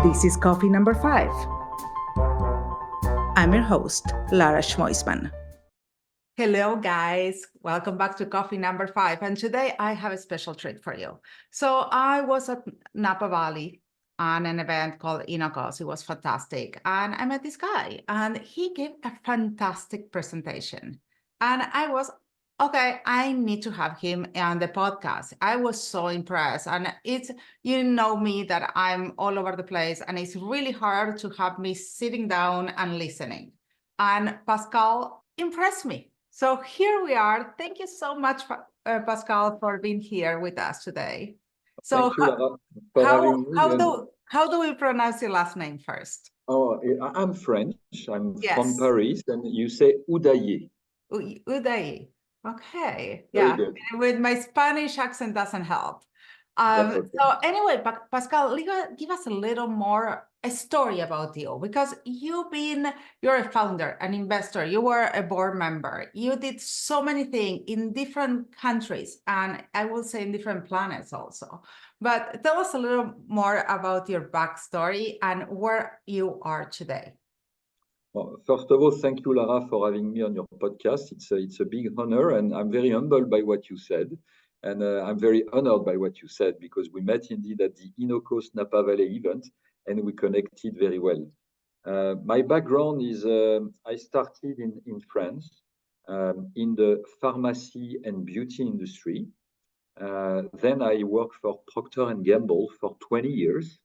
This is coffee number 5. I'm your host, Lara Schmoisman. Hello, guys. Welcome back to coffee number 5. And today I have a special treat for you. So I was at Napa Valley on an event called Inocos. It was fantastic. And I met this guy and he gave a fantastic presentation. And I was, okay, I need to have him on the podcast. I was so impressed. And it's, you know me that I'm all over the place and it's really hard to have me sitting down and listening. And Pascal impressed me. So here we are. Thank you so much, Pascal, for being here with us today. So Thank you, Lara, for having me. How do we pronounce your last name first? Oh, I'm French. I'm from Yes. Paris, and you say Houdayer. Houdayer. Okay. Very Yeah. good. With my Spanish accent doesn't help. That's okay. So anyway, Pascal, give us a little more a story about you, because you're a founder, an investor, you were a board member, you did so many things in different countries, and I will say in different planets also. But tell us a little more about your backstory and where you are today. Well, first of all, thank you, Lara, for having me on your podcast. It's a big honor, and I'm very humbled by what you said. And I'm very honored by what you said, because we met indeed at the Inocos Napa Valley event, and we connected very well. My background is I started in France in the pharmacy and beauty industry. Then I worked for Procter & Gamble for 20 years.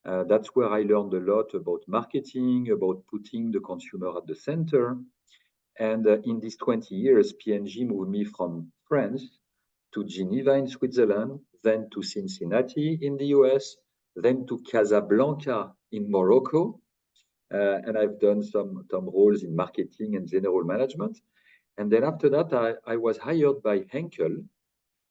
That's where I learned a lot about marketing, about putting the consumer at the center. And in these 20 years, P&G moved me from France to Geneva in Switzerland, then to Cincinnati in the US, then to Casablanca in Morocco. And I've done some roles in marketing and general management. And then after that, I was hired by Henkel,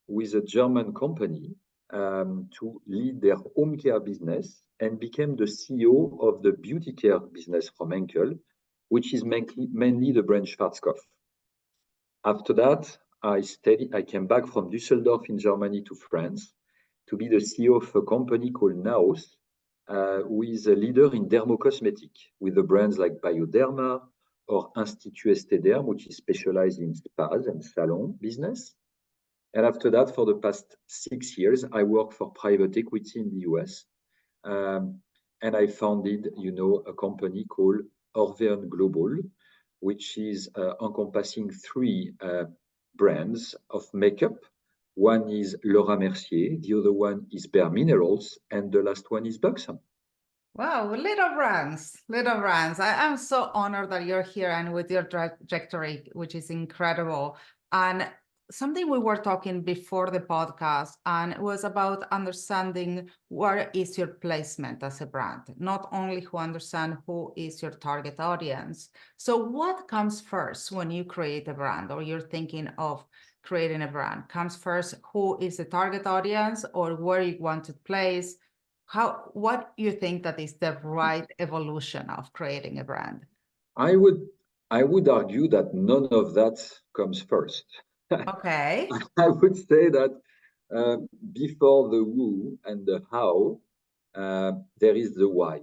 with a German company, to lead their home care business, and became the CEO of the beauty care business from Henkel, which is mainly the brand Schwarzkopf. After that, I came back from Düsseldorf in Germany to France to be the CEO of a company called Naos, who is a leader in dermocosmetic with the brands like Bioderma or Institut Esthederm, which is specialized in spas and salon business. And after that, for the past 6 years, I worked for private equity in the US. And I founded, a company called Orveon Global, which is encompassing 3 brands of makeup. One is Laura Mercier, the other one is Bare Minerals, and the last one is Buxom. Wow, little brands. I'm so honored that you're here and with your trajectory, which is incredible. And something we were talking before the podcast, and it was about understanding where is your placement as a brand, not only who understand who is your target audience. So what comes first when you create a brand, or you're thinking of creating a brand? Comes first, who is the target audience, or where you want to place? What you think that is the right evolution of creating a brand? I would argue that none of that comes first. Okay. I would say that before the who and the how, there is the why.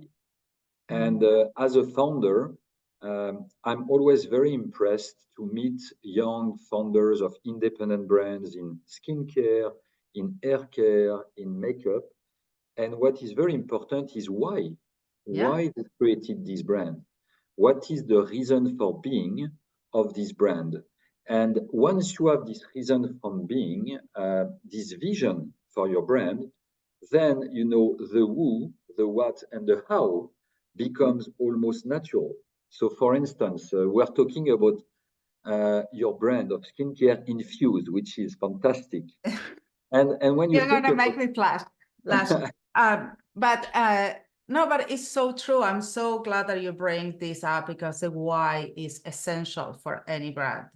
And as a founder, I'm always very impressed to meet young founders of independent brands in skincare, in hair care, in makeup. And what is very important is why. Yeah. Why they created this brand? What is the reason for being of this brand? And once you have this reason for being, this vision for your brand, then the who, the what, and the how becomes almost natural. So, for instance, we're talking about your brand of skincare Infused, which is fantastic. And when you You're think gonna about make me flash. But no, but it's so true. I'm so glad that you bring this up, because the why is essential for any brand.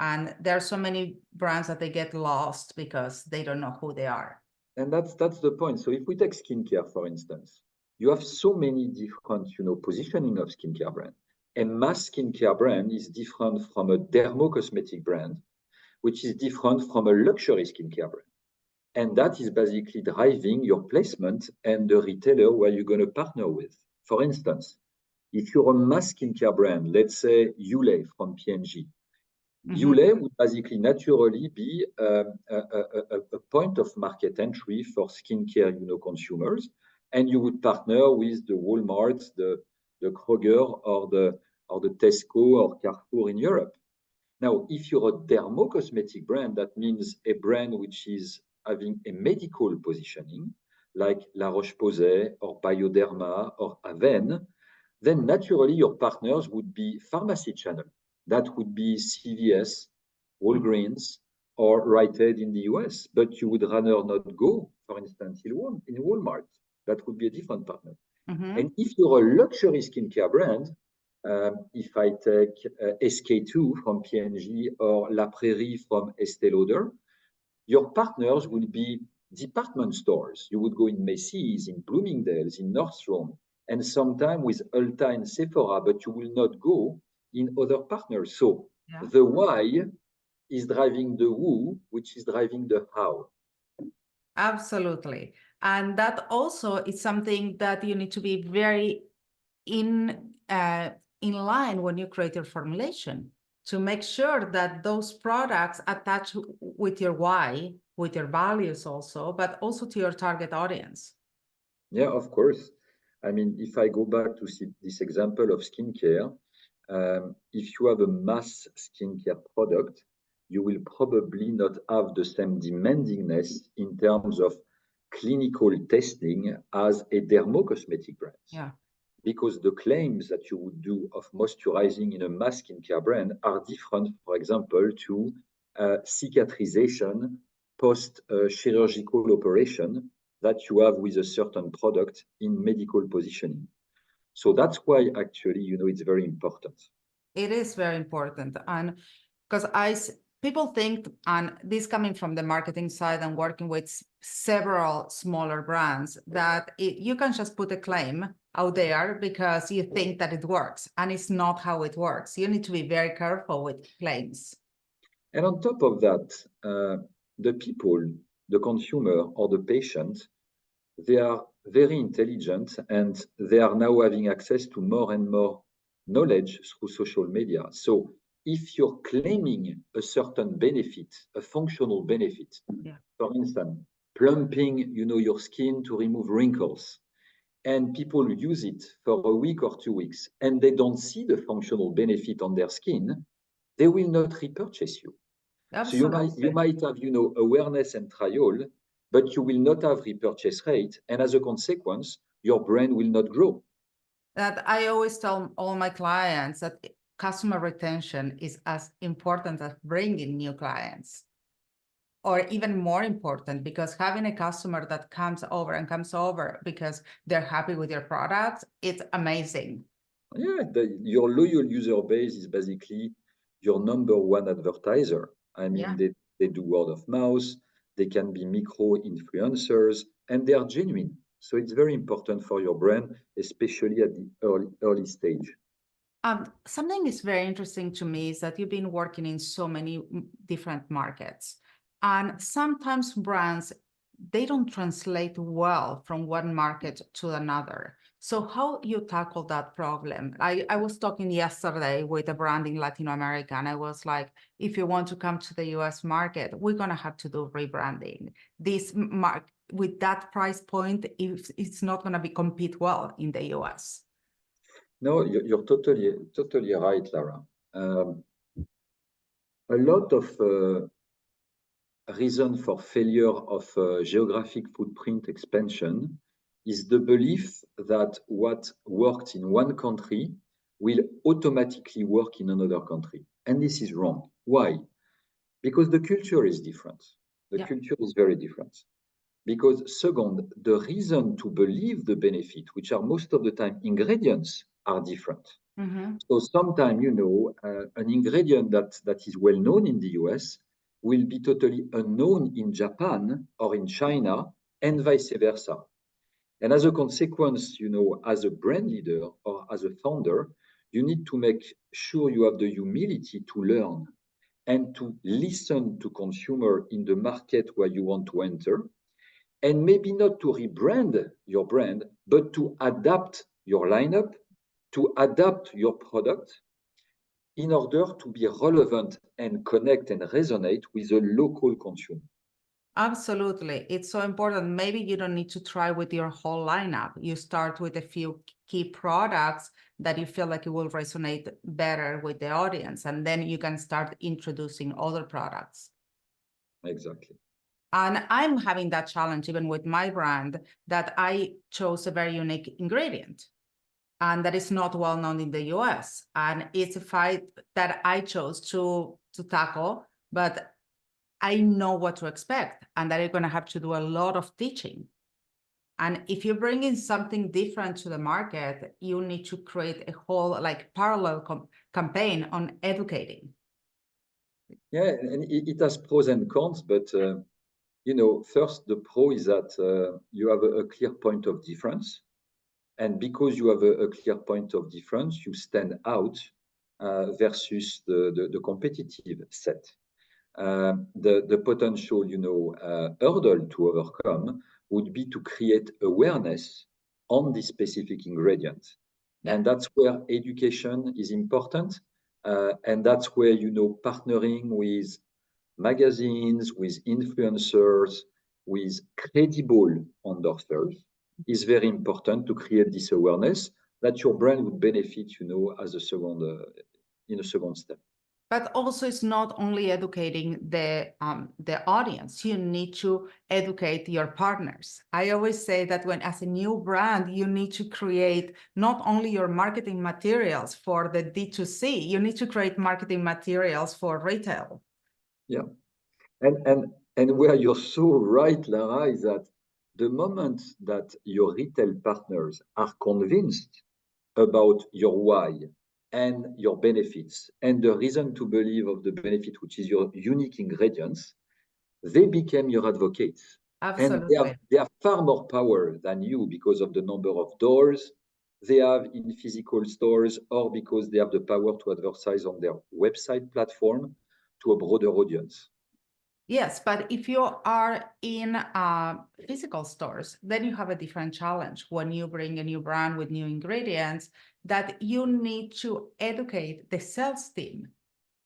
And there are so many brands that they get lost because they don't know who they are. And that's the point. So if we take skincare, for instance, you have so many different, positioning of skincare brand. And mass skincare brand is different from a dermocosmetic brand, which is different from a luxury skincare brand. And that is basically driving your placement and the retailer where you're going to partner with. For instance, if you're a mass skincare brand, let's say Yulé from P&G, Yulé would basically naturally be a point of market entry for skincare, consumers, and you would partner with the Walmart, the Kroger, or the Tesco or Carrefour in Europe. Now, if you're a dermocosmetic brand, that means a brand which is having a medical positioning, like La Roche-Posay or Bioderma or Aven, then naturally your partners would be pharmacy channel. That would be CVS, Walgreens, or Rite Aid in the US. But you would rather not go, for instance, in Walmart. That would be a different partner. And if you're a luxury skincare brand, if I take SK2 from P&G or La Prairie from Estée Lauder, your partners will be department stores. You would go in Macy's, in Bloomingdale's, in Nordstrom, and sometimes with Ulta and Sephora, but you will not go in other partners. So the why is driving the who, which is driving the how. Absolutely. And that also is something that you need to be very in line when you create your formulation, to make sure that those products attach with your why, with your values also, but also to your target audience. Yeah, of course. I mean, if I go back to see this example of skincare, if you have a mass skincare product, you will probably not have the same demandingness in terms of clinical testing as a dermocosmetic brand. Yeah. Because the claims that you would do of moisturizing in a mass skincare brand are different, for example, to cicatrization post-chirurgical operation that you have with a certain product in medical positioning. So that's why actually, it's very important. It is very important. And because people think, and this coming from the marketing side and working with several smaller brands, that you can just put a claim out there because you think that it works, and it's not how it works. You need to be very careful with claims. And on top of that, the people, the consumer or the patient, they are very intelligent and they are now having access to more and more knowledge through social media. So if you're claiming a certain benefit, a functional benefit, for instance, plumping, your skin to remove wrinkles, and people use it for a week or 2 weeks, and they don't see the functional benefit on their skin, they will not repurchase you. Absolutely. So you might have, awareness and trial, but you will not have repurchase rate, and as a consequence, your brand will not grow. That I always tell all my clients that customer retention is as important as bringing new clients, or even more important, because having a customer that comes over because they're happy with your product, it's amazing. Yeah, your loyal user base is basically your number one advertiser. I mean, they do word of mouth, they can be micro influencers, and they are genuine. So it's very important for your brand, especially at the early stage. Something is very interesting to me is that you've been working in so many different markets, and sometimes brands, they don't translate well from one market to another. So how you tackle that problem? I was talking yesterday with a brand in Latin America, and I was like, if you want to come to the US market, we're going to have to do rebranding. This with that price point, it's not going to be compete well in the US. No, you're totally right, Lara. A lot of reason for failure of geographic footprint expansion is the belief that what worked in one country will automatically work in another country. And this is wrong. Why? Because the culture is different. The culture is very different. Because second, the reason to believe the benefit, which are most of the time ingredients, are different. So sometimes, an ingredient that is well known in the US will be totally unknown in Japan or in China, and vice versa. And as a consequence, as a brand leader or as a founder, you need to make sure you have the humility to learn and to listen to consumer in the market where you want to enter, and maybe not to rebrand your brand, but to adapt your lineup, to adapt your product in order to be relevant and connect and resonate with a local consumer. Absolutely. It's so important. Maybe you don't need to try with your whole lineup. You start with a few key products that you feel like it will resonate better with the audience, and then you can start introducing other products. Exactly. And I'm having that challenge even with my brand, that I chose a very unique ingredient and that is not well known in the US. And it's a fight that I chose to tackle, but I know what to expect and that I'm going to have to do a lot of teaching. And if you bring in something different to the market, you need to create a whole like parallel campaign on educating. Yeah, and it has pros and cons, but you know, first the pro is that you have a clear point of difference, and because you have a clear point of difference, you stand out versus the competitive set. The potential, you know, hurdle to overcome would be to create awareness on this specific ingredient. Yeah. And that's where education is important. And that's where, you know, partnering with magazines, with influencers, with credible endorsers is very important to create this awareness that your brand would benefit, you know, as a second, in a second step. But also, it's not only educating the audience. You need to educate your partners. I always say that when, as a new brand, you need to create not only your marketing materials for the D2C, you need to create marketing materials for retail. Yeah, and where you're so right, Lara, is that the moment that your retail partners are convinced about your why and your benefits and the reason to believe of the benefit, which is your unique ingredients, they became your advocates. And Absolutely. they have far more power than you because of the number of doors they have in physical stores, or because they have the power to advertise on their website platform to a broader audience. Yes, but if you are in physical stores, then you have a different challenge when you bring a new brand with new ingredients, that you need to educate the sales team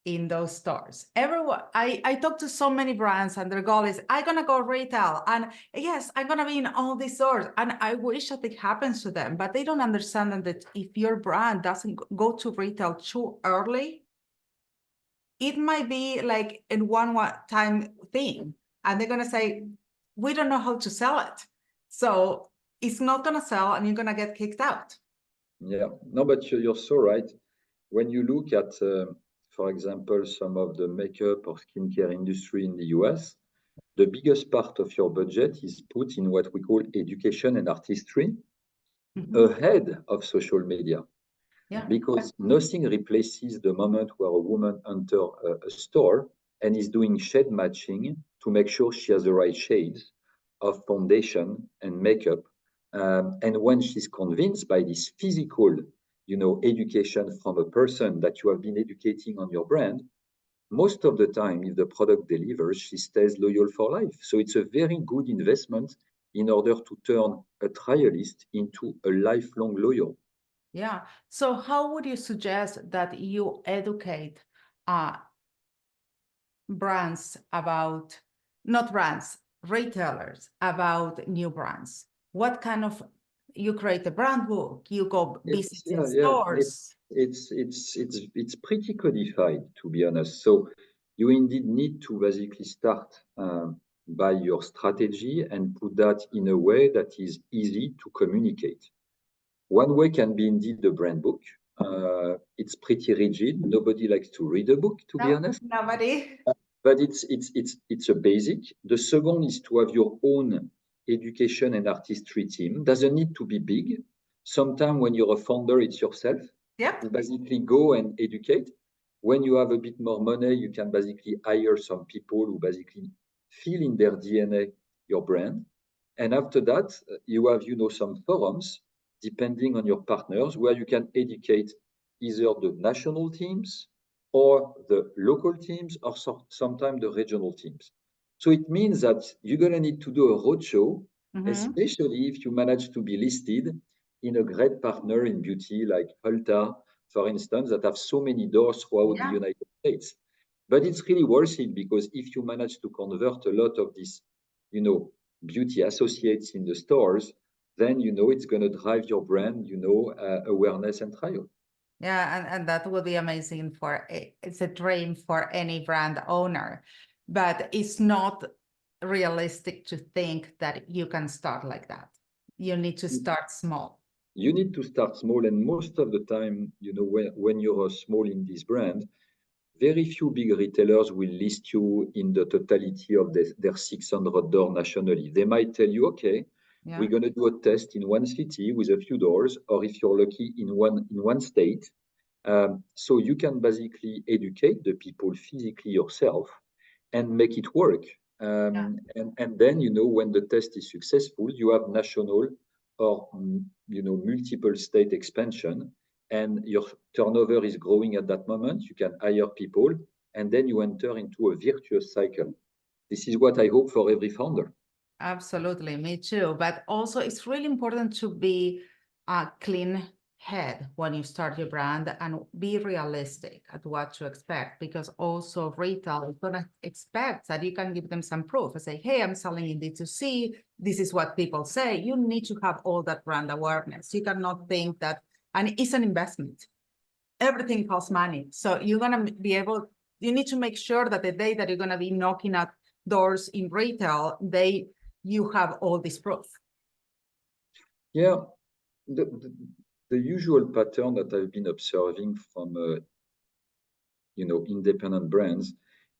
in those stores. Everyone, I talk to so many brands and their goal is, I'm gonna go retail, and yes, I'm gonna be in all these stores, and I wish that it happens to them, but they don't understand that if your brand doesn't go to retail too early, it might be like a one-time thing, and they're gonna say, we don't know how to sell it. So it's not gonna sell and you're gonna get kicked out. Yeah, no, but you're so right. When you look at, for example, some of the makeup or skincare industry in the US, the biggest part of your budget is put in what we call education and artistry ahead of social media. Yeah. Because nothing replaces the moment where a woman enters a store and is doing shade matching to make sure she has the right shades of foundation and makeup. And when she's convinced by this physical, you know, education from a person that you have been educating on your brand, most of the time, if the product delivers, she stays loyal for life. So it's a very good investment in order to turn a trialist into a lifelong loyal. Yeah. So how would you suggest that you educate brands about, not brands, retailers about new brands? What kind of, you create a brand book, you go visit in stores. It's pretty codified, to be honest. So you indeed need to basically start by your strategy and put that in a way that is easy to communicate. One way can be indeed the brand book. It's pretty rigid. Nobody likes to read a book, to be honest. Nobody. But it's a basic. The second is to have your own education and artistry team. Doesn't need to be big. Sometimes when you're a founder, it's yourself. Yep. You basically go and educate. When you have a bit more money, you can basically hire some people who basically feel in their DNA your brand. And after that, you have, you know, some forums, depending on your partners, where you can educate either the national teams or the local teams, or sometimes the regional teams. So it means that you're going to need to do a roadshow, especially if you manage to be listed in a great partner in beauty like Ulta, for instance, that have so many doors throughout the United States. But it's really worth it because if you manage to convert a lot of these, beauty associates in the stores, then it's going to drive your brand, awareness and trial. Yeah, and that would be amazing it's a dream for any brand owner, but it's not realistic to think that you can start like that. You need to start small. You need to start small, and most of the time, when you're small in this brand, very few big retailers will list you in the totality of their 600 doors nationally. They might tell you, okay, we're going to do a test in one city with a few doors, or if you're lucky, in one state. So you can basically educate the people physically yourself and make it work. And then, when the test is successful, you have national or, multiple state expansion, and your turnover is growing at that moment. You can hire people, and then you enter into a virtuous cycle. This is what I hope for every founder. Absolutely, me too. But also, it's really important to be a clean head when you start your brand and be realistic at what to expect, because also retail is going to expect that you can give them some proof and say, hey, I'm selling in D2C. This is what people say. You need to have all that brand awareness. You cannot think that, and it's an investment. Everything costs money. So you're going to be able, you need to make sure that the day that you're going to be knocking at doors in retail, you have all this proof. Yeah, the usual pattern that I've been observing from independent brands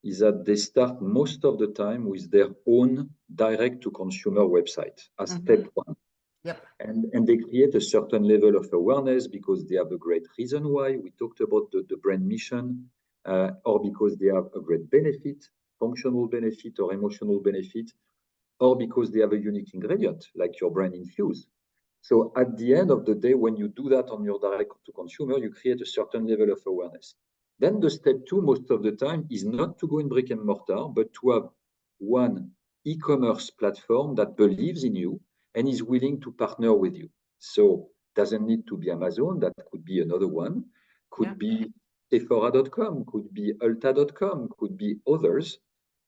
is that they start most of the time with their own direct-to-consumer website as step one. Yep. And they create a certain level of awareness because they have a great reason why. We talked about the brand mission, or because they have a great benefit, functional benefit or emotional benefit, or because they have a unique ingredient like your brand infuse. So at the end of the day, when you do that on your direct to consumer, you create a certain level of awareness. Then the step two, most of the time, is not to go in brick and mortar, but to have one e-commerce platform that believes in you and is willing to partner with you. So doesn't need to be Amazon, that could be another one, could be Sephora.com, could be Ulta.com, could be others.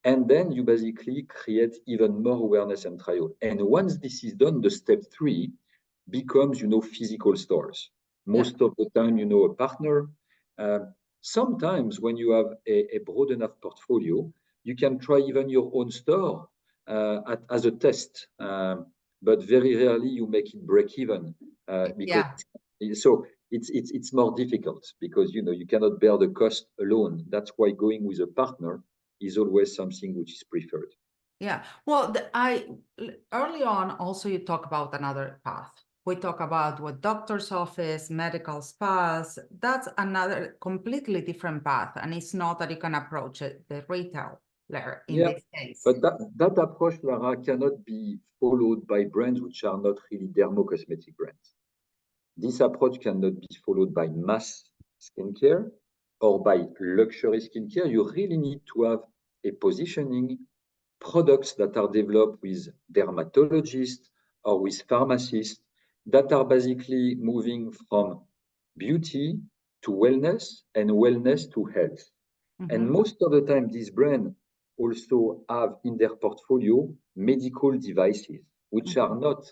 And then you basically create even more awareness and trial. And once this is done, the step three becomes, physical stores. Most of the time, a partner. Sometimes when you have a broad enough portfolio, you can try even your own store as a test. But very rarely you make it break even because so it's more difficult because you cannot bear the cost alone. That's why going with a partner is always something which is preferred. Yeah. Well, early on also you talk about another path. We talk about what doctor's office, medical spas. That's another completely different path, and it's not that you can approach it the retailer in this case. But that approach, Lara, cannot be followed by brands which are not really dermocosmetic brands. This approach cannot be followed by mass skincare or by luxury skincare. You really need to have a positioning, products that are developed with dermatologists or with pharmacists that are basically moving from beauty to wellness and wellness to health. And most of the time, these brands also have in their portfolio medical devices, which are not,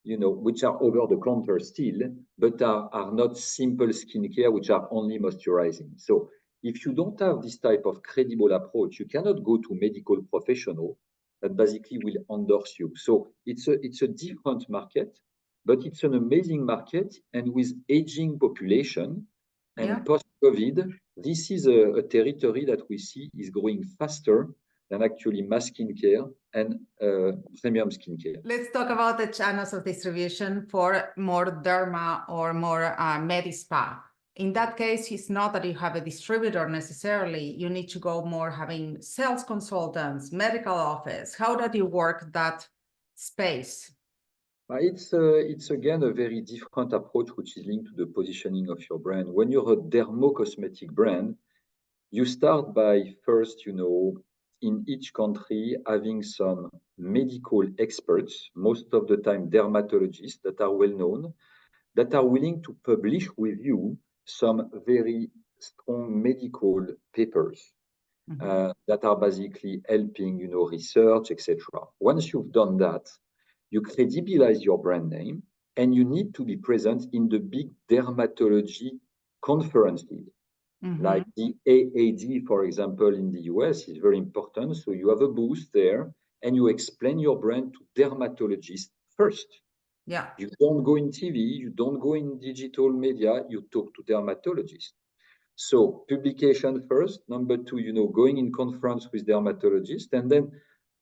which are over the counter still, but are not simple skincare, which are only moisturizing. So if you don't have this type of credible approach, you cannot go to medical professional that basically will endorse you. So it's a different market, but it's an amazing market. And with aging population and post-COVID, this is a territory that we see is growing faster than actually mass skincare and premium skincare. Let's talk about the channels of distribution for more derma or more med spa. In that case, it's not that you have a distributor necessarily. You need to go more having sales consultants, medical office. How do you work that space? It's again a very different approach, which is linked to the positioning of your brand. When you're a dermocosmetic brand, You start by first, in each country having some medical experts, most of the time dermatologists that are well known, that are willing to publish with you some very strong medical papers that are basically helping, research, etc. Once you've done that, you credibilize your brand name and you need to be present in the big dermatology conferences. Like the AAD, for example, in the US is very important. So you have a booth there and you explain your brand to dermatologists first. Yeah. You don't go in TV, you don't go in digital media, you talk to dermatologists. So publication first, number two, going in conference with dermatologists. And then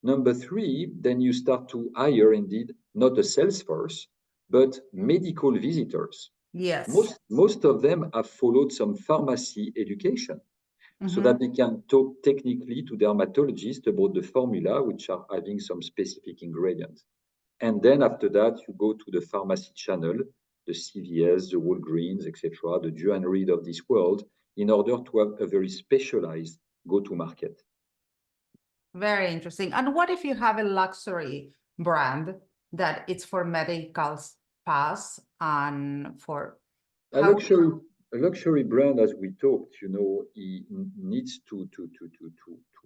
number three, then you start to hire indeed, not a sales force, but medical visitors. Yes. Most of them have followed some pharmacy education so that they can talk technically to dermatologists about the formula, which are having some specific ingredients. And then after that, you go to the pharmacy channel, the CVS, the Walgreens, etc., the Duane Reade of this world, in order to have a very specialized go-to-market. Very interesting. And what if you have a luxury brand that it's for medical spas and for A luxury brand, as we talked, it needs to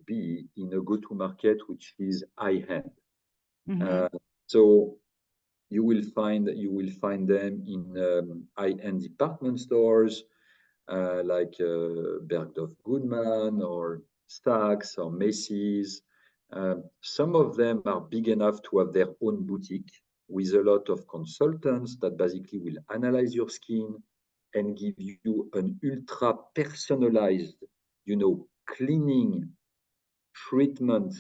be in a go-to-market which is high-end. So you will find them in high-end department stores like Bergdorf Goodman or Saks or Macy's. Some of them are big enough to have their own boutique with a lot of consultants that basically will analyze your skin and give you an ultra personalized, cleaning treatment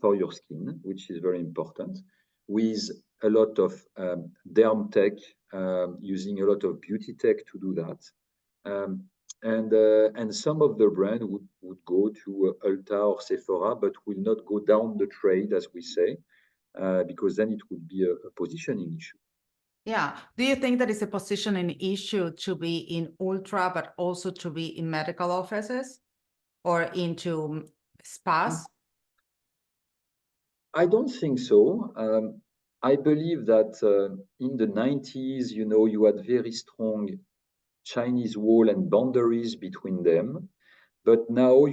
for your skin, which is very important, with a lot of derm tech, using a lot of beauty tech to do that. And some of the brand would go to Ulta or Sephora, but will not go down the trade, as we say, because then it would be a positioning issue. Yeah. Do you think that it's a positioning issue to be in ultra, but also to be in medical offices or into spas? I don't think so. I believe that in the 90s, you had very strong Chinese wall and boundaries between them. But now,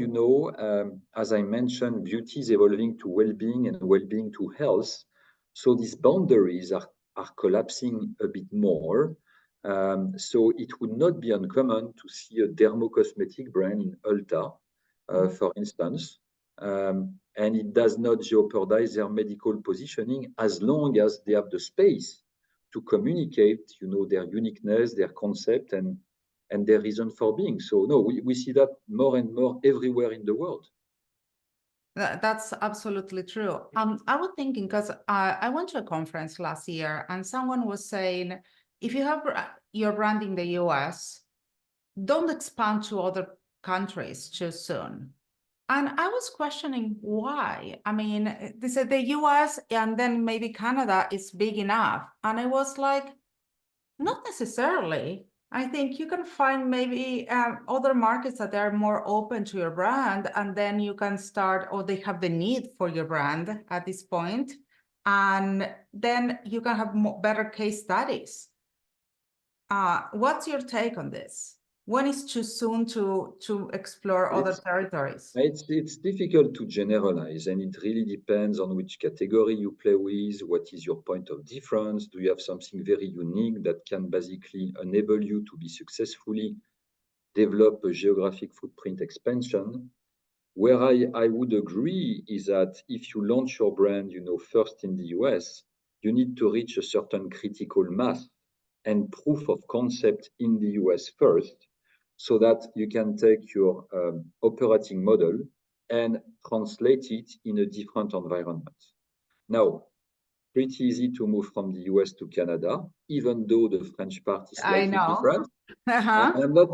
as I mentioned, beauty is evolving to well-being and well-being to health. So these boundaries are collapsing a bit more. So it would not be uncommon to see a dermocosmetic brand in Ulta, for instance. And it does not jeopardize their medical positioning as long as they have the space to communicate, their uniqueness, their concept, and their reason for being. So no, we see that more and more everywhere in the world. That's absolutely true. I was thinking because I went to a conference last year and someone was saying, if you have your brand in the US, don't expand to other countries too soon. And I was questioning why. I mean, they said the US and then maybe Canada is big enough. And I was like, not necessarily. I think you can find maybe other markets that are more open to your brand, and then you can start, or they have the need for your brand at this point, and then you can have better case studies. What's your take on this? When is too soon to explore other territories? It's difficult to generalize, and it really depends on which category you play with, what is your point of difference, do you have something very unique that can basically enable you to be successfully develop a geographic footprint expansion. Where I would agree is that if you launch your brand, first in the US, you need to reach a certain critical mass and proof of concept in the US first, so that you can take your operating model and translate it in a different environment. Now, pretty easy to move from the US to Canada, even though the French part is I slightly know. different.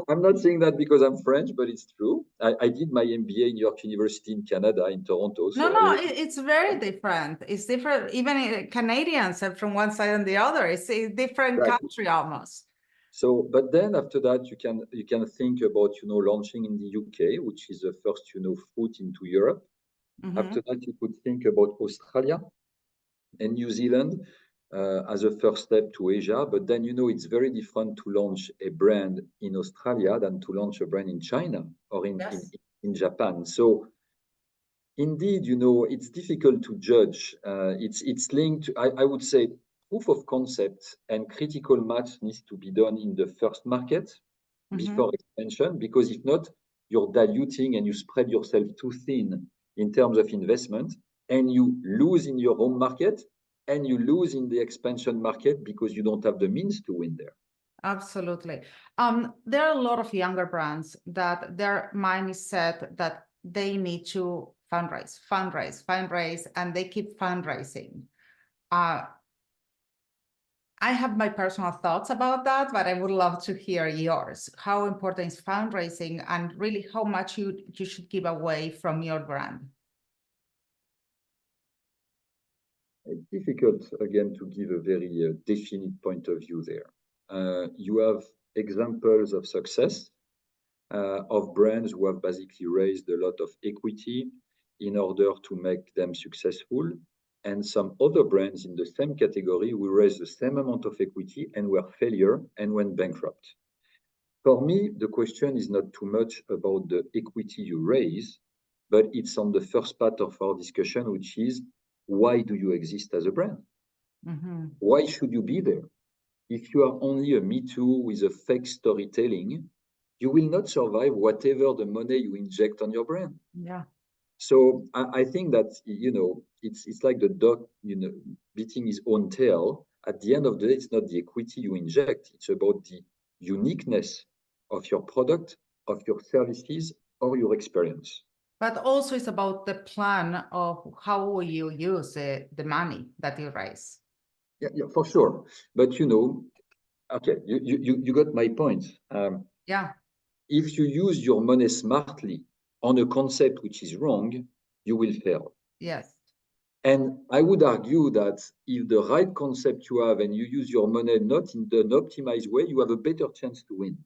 I'm not saying that because I'm French, but it's true. I did my MBA in York University in Canada, in Toronto. So No, it's very different. It's different. Even Canadians are from one side and the other. It's a different country almost. So, but then after that, you can think about, you know, launching in the UK, which is the first, you know, foot into Europe. After that, you could think about Australia and New Zealand as a first step to Asia. But then, you know, it's very different to launch a brand in Australia than to launch a brand in China or in Japan. So indeed, you know, it's difficult to judge. It's linked, I would say, proof of concept and critical mass needs to be done in the first market before expansion, because if not, you're diluting and you spread yourself too thin in terms of investment, and you lose in your home market and you lose in the expansion market because you don't have the means to win there. Absolutely. There are a lot of younger brands that their mind is set that they need to fundraise, and they keep fundraising. I have my personal thoughts about that, but I would love to hear yours. How important is fundraising, and really how much you should give away from your brand? It's difficult, again, to give a very definite point of view there. You have examples of success of brands who have basically raised a lot of equity in order to make them successful, and some other brands in the same category will raise the same amount of equity and were failure and went bankrupt. For me, the question is not too much about the equity you raise, but it's on the first part of our discussion, which is, why do you exist as a brand? Why should you be there? If you are only a Me Too with a fake storytelling, you will not survive whatever the money you inject on your brand. Yeah. So I think that, you know, it's like the dog, you know, beating his own tail. At the end of the day, it's not the equity you inject, it's about the uniqueness of your product, of your services, or your experience. But also it's about the plan of how will you use the money that you raise. Yeah, for sure. But, you know, okay, you got my point. Yeah. If you use your money smartly on a concept which is wrong, you will fail. Yes. And I would argue that if the right concept you have and you use your money not in an optimized way, you have a better chance to win.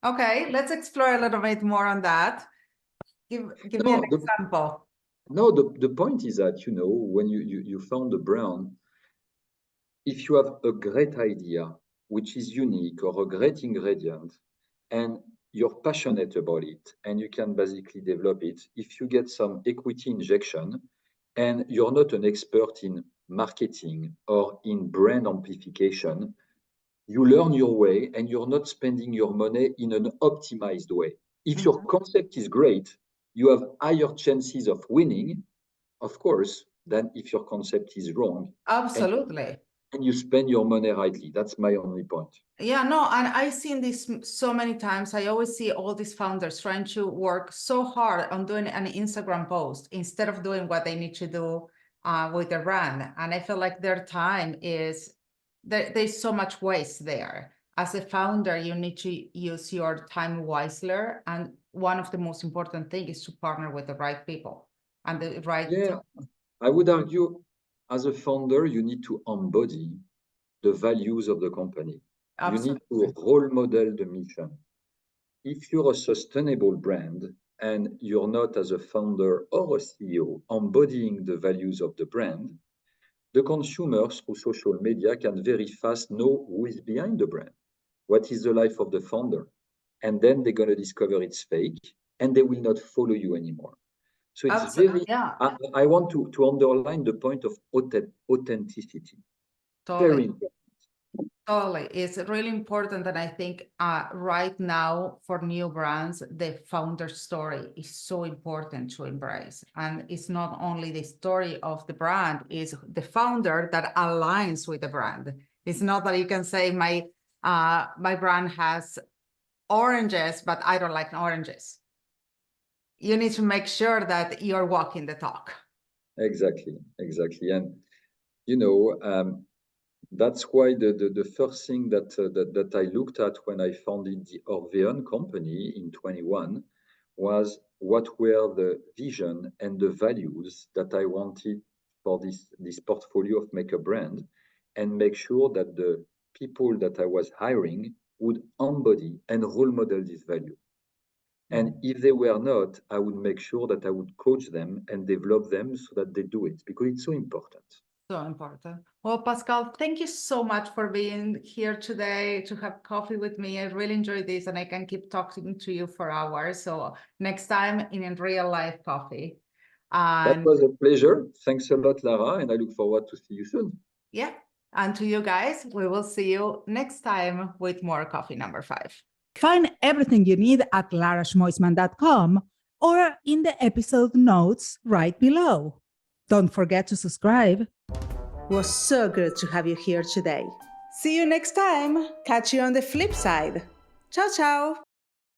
Okay, let's explore a little bit more on that. Give me an example. No, the point is that, you know, when you found a brand, if you have a great idea, which is unique, or a great ingredient, and you're passionate about it, and you can basically develop it, if you get some equity injection, and you're not an expert in marketing or in brand amplification, you learn your way and you're not spending your money in an optimized way. If your concept is great, you have higher chances of winning, of course, than if your concept is wrong. Absolutely. And you spend your money rightly. That's my only point. Yeah, no, and I've seen this so many times. I always see all these founders trying to work so hard on doing an Instagram post instead of doing what they need to do with their brand. And I feel like their time is, there's so much waste there. As a founder, you need to use your time wisely. And one of the most important things is to partner with the right people and the right. Yeah, I would argue as a founder, you need to embody the values of the company. Absolutely. You need to role model the mission. If you're a sustainable brand and you're not, as a founder or a CEO, embodying the values of the brand, the consumers through social media can very fast know who is behind the brand, what is the life of the founder, and then they're going to discover it's fake and they will not follow you anymore. So it's Absolutely. very, Yeah. I want to underline the point of authenticity. Totally. Very important. Totally. It's really important. And I think right now for new brands, the founder story is so important to embrace. And it's not only the story of the brand, it's the founder that aligns with the brand. It's not that you can say my brand has oranges, but I don't like oranges. You need to make sure that you're walking the talk. Exactly. And, you know, that's why the first thing that I looked at when I founded the Orveon company in 21 was what were the vision and the values that I wanted for this portfolio of makeup brand, and make sure that the people that I was hiring would embody and role model this value. And if they were not, I would make sure that I would coach them and develop them so that they do it, because it's so important. So important. Well, Pascal, thank you so much for being here today to have coffee with me. I really enjoyed this, and I can keep talking to you for hours. So next time in real life coffee. That was a pleasure. Thanks a lot, Lara, and I look forward to see you soon. Yeah. And to you guys, we will see you next time with more coffee number 5. Find everything you need at laraschmoisman.com or in the episode notes right below. Don't forget to subscribe. It was so good to have you here today. See you next time. Catch you on the flip side. Ciao, ciao.